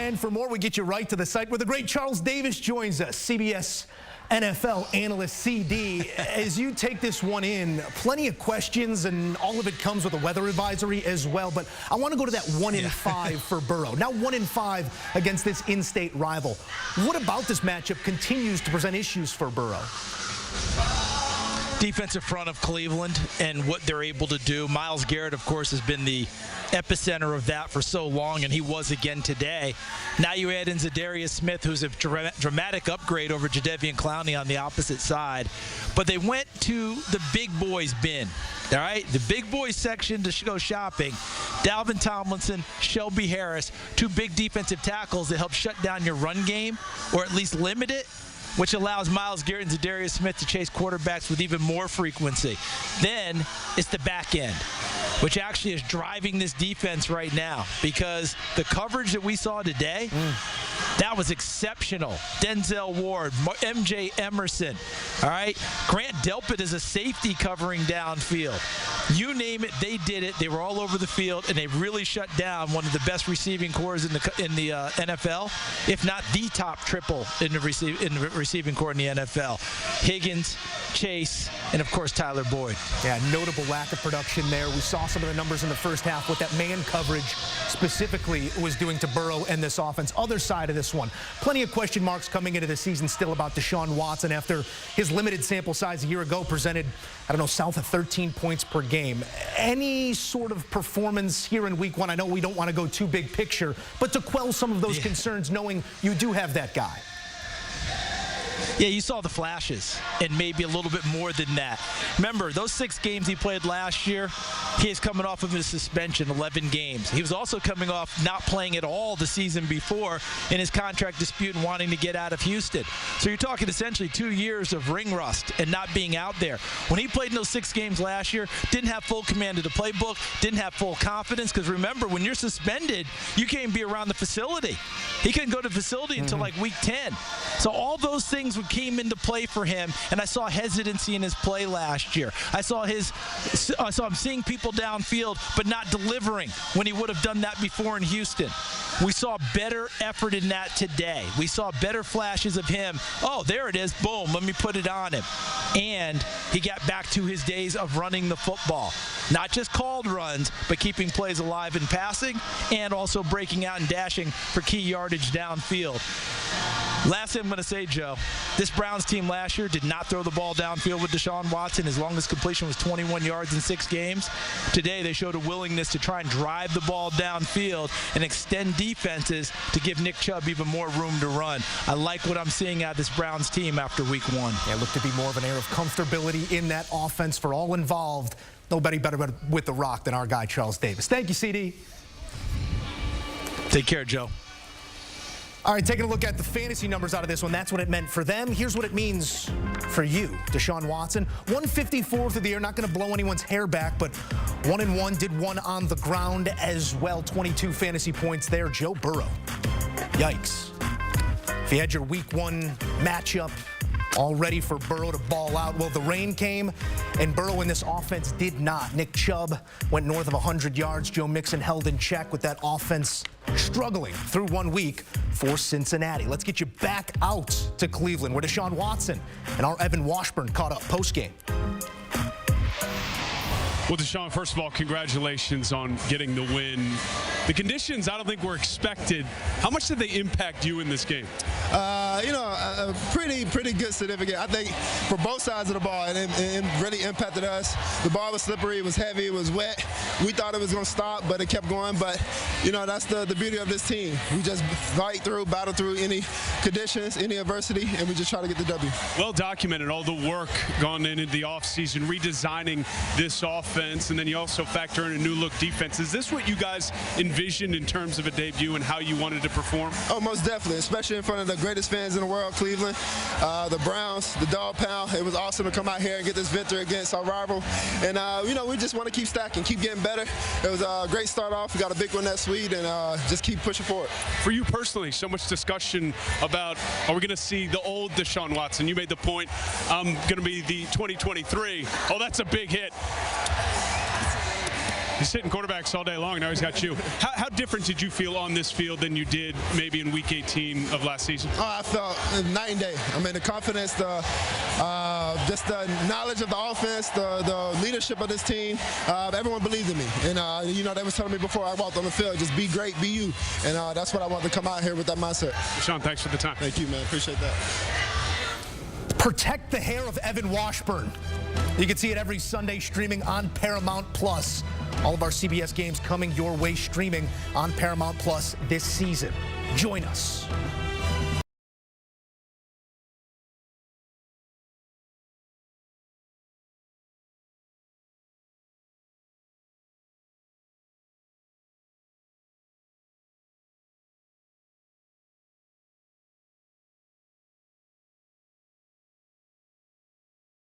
And for more, we get you right to the site where the great Charles Davis joins us, CBS NFL analyst CD. As you take this one in, plenty of questions, and all of it comes with a weather advisory as well. But I want to go to that 1-5 for Burrow. Now 1-5 against this in-state rival. What about this matchup continues to present issues for Burrow? Defensive front of Cleveland and what they're able to do. Myles Garrett, of course, has been the epicenter of that for so long, and he was again today. Now you add in Zadarius Smith, who's a dramatic upgrade over Jadeveon Clowney on the opposite side. But they went to the big boys bin. All right, the big boys section to go shopping. Dalvin Tomlinson, Shelby Harris, two big defensive tackles that help shut down your run game, or at least limit it, which allows Myles Garrett and Zadarius Smith to chase quarterbacks with even more frequency. Then it's the back end, which actually is driving this defense right now, because the coverage that we saw today, that was exceptional. Denzel Ward, MJ Emerson, all right? Grant Delpit is a safety covering downfield. You name it, they did it. They were all over the field, and they really shut down one of the best receiving corps in the NFL, if not the top triple in the receiving corps in the NFL. Higgins, Chase, and of course Tyler Boyd. Yeah, notable lack of production there. We saw some of the numbers in the first half, what that man coverage specifically was doing to Burrow and this offense. Other side of this one, plenty of question marks coming into the season still about Deshaun Watson after his limited sample size a year ago presented, I don't know, south of 13 points per game. Any sort of performance here in week one? I know we don't want to go too big picture, but to quell some of those concerns knowing you do have that guy. Yeah, you saw the flashes, and maybe a little bit more than that. Remember, those 6 games he played last year, he is coming off of his suspension, 11 games. He was also coming off not playing at all the season before in his contract dispute and wanting to get out of Houston. So you're talking essentially 2 years of ring rust and not being out there. When he played in those 6 games last year, didn't have full command of the playbook, didn't have full confidence, because remember, when you're suspended, you can't be around the facility. He couldn't go to the facility until like week 10. So all those things came into play for him, and I saw hesitancy in his play last year. I saw him seeing people downfield but not delivering when he would have done that before in Houston. We saw better effort in that today. We saw better flashes of him. Oh, there it is. Boom, let me put it on him. And he got back to his days of running the football. Not just called runs, but keeping plays alive in passing and also breaking out and dashing for key yardage downfield. Last thing I'm going to say, Joe, this Browns team last year did not throw the ball downfield with Deshaun Watson. His longest completion was 21 yards in 6 games. Today, they showed a willingness to try and drive the ball downfield and extend defenses to give Nick Chubb even more room to run. I like what I'm seeing out of this Browns team after week 1. Yeah, looked to be more of an air of comfortability in that offense for all involved. Nobody better with the rock than our guy, Charles Davis. Thank you, CD. Take care, Joe. All right, taking a look at the fantasy numbers out of this one. That's what it meant for them. Here's what it means for you. Deshaun Watson, 154 through the air. Not going to blow anyone's hair back, but 1-1, did 1 on the ground as well. 22 fantasy points there. Joe Burrow. Yikes. If you had your week 1 matchup all ready for Burrow to ball out, well, the rain came, and Burrow in this offense did not. Nick Chubb went north of 100 yards. Joe Mixon held in check with that offense struggling through 1 week for Cincinnati. Let's get you back out to Cleveland, where Deshaun Watson and our Evan Washburn caught up post-game. Well, Deshaun, first of all, congratulations on getting the win. The conditions, I don't think were expected. How much did they impact you in this game? A pretty good significant. I think for both sides of the ball, and it really impacted us. The ball was slippery, it was heavy, it was wet. We thought it was going to stop, but it kept going. But, that's the beauty of this team. We just fight through, battle through any conditions, any adversity, and we just try to get the W. Well documented, all the work gone into the offseason, redesigning this offense, and then you also factor in a new look defense. Is this what you guys envisioned in terms of a debut and how you wanted to perform? Oh, most definitely, especially in front of the greatest fans in the world, Cleveland, the Browns, the Dog Pound. It was awesome to come out here and get this victory against our rival. And, we just want to keep stacking, keep getting better. It was a great start off. We got a big one next week, and just keep pushing forward. For you personally, so much discussion about, are we going to see the old Deshaun Watson? You made the point, I'm going to be the 2023. Oh, that's a big hit. He's hitting quarterbacks all day long. Now he's got you. How different did you feel on this field than you did maybe in Week 18 of last season? Oh, I felt night and day. I mean, the confidence, just the knowledge of the offense, the leadership of this team. Everyone believed in me. And, they was telling me before I walked on the field, just be great, be you. And that's what I want to come out here with that mindset. Sean, thanks for the time. Thank you, man. Appreciate that. Protect the hair of Evan Washburn. You can see it every Sunday streaming on Paramount Plus. All of our CBS games coming your way streaming on Paramount Plus this season. Join us.